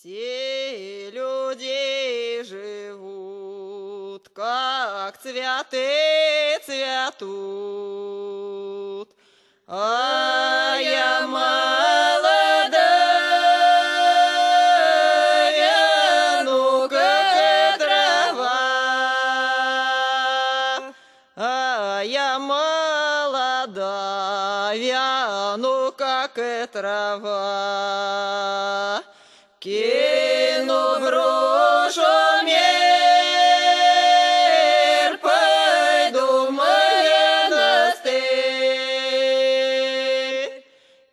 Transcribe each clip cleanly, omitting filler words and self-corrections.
Все люди живут, как цветы цветут, а я молодая, ну как трава, а я молодая, ну как трава. Кину брошу мир, пойду в монастырь.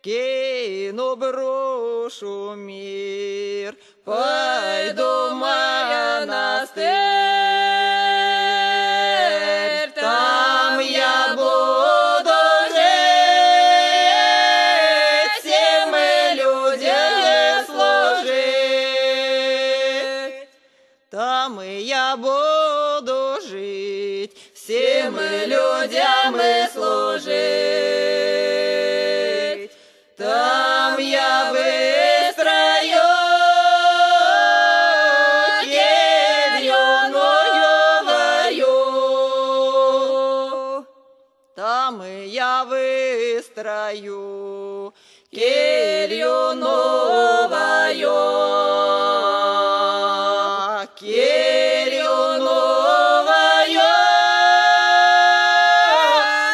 Кину брошу мир, пойду в монастырь. Там я буду жить, всем людям служить. Там и я буду жить, всем людям и служить. Там я выстрою келью новую. Там и я выстрою келью новую. Келью новую,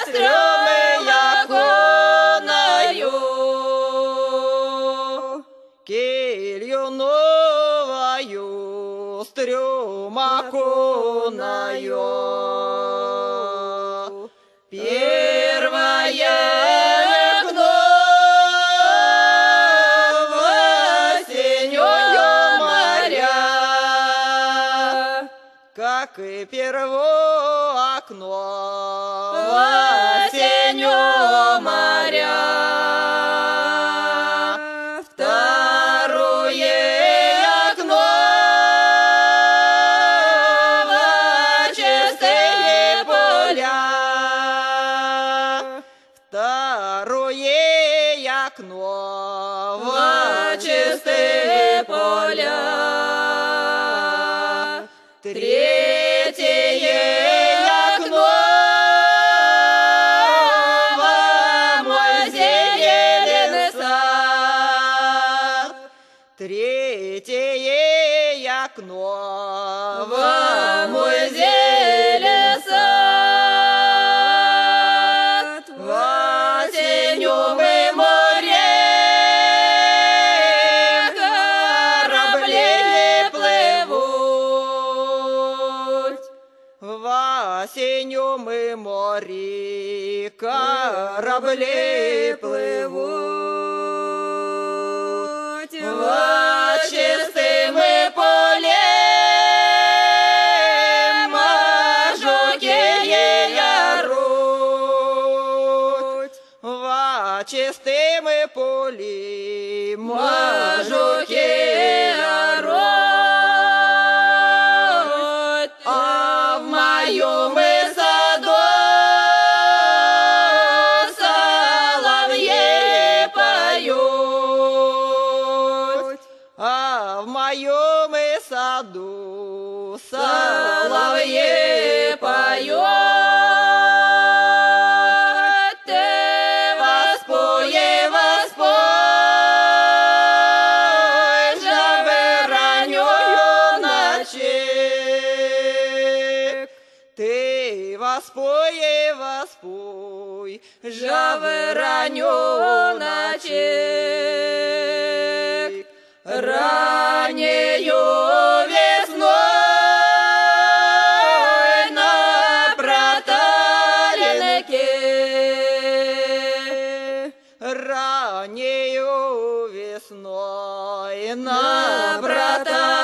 стрёмы яконаю. Келью новую, стрёма конаю. Первое окно в осеннее моря, как и первое окно в осеннее моря. Второе окно в чистые поля. Второе окно в чистые поля. Третье окно в мой зеленый сад. Третье окно в мой зеленый сад. В осеннем море корабли плывут. В осеннем море корабли плывут. В чистым полем жокеи орут. В чистым полем жокеи орут. А в моем саду соловьи поют. А в моем саду соловьи поют. Ты воспой, воспой, жабы раннюю ночик. Ты воспой, воспой, жабы раннюю ночик. Раннею весной на проталинке. Раннею весной на проталинке.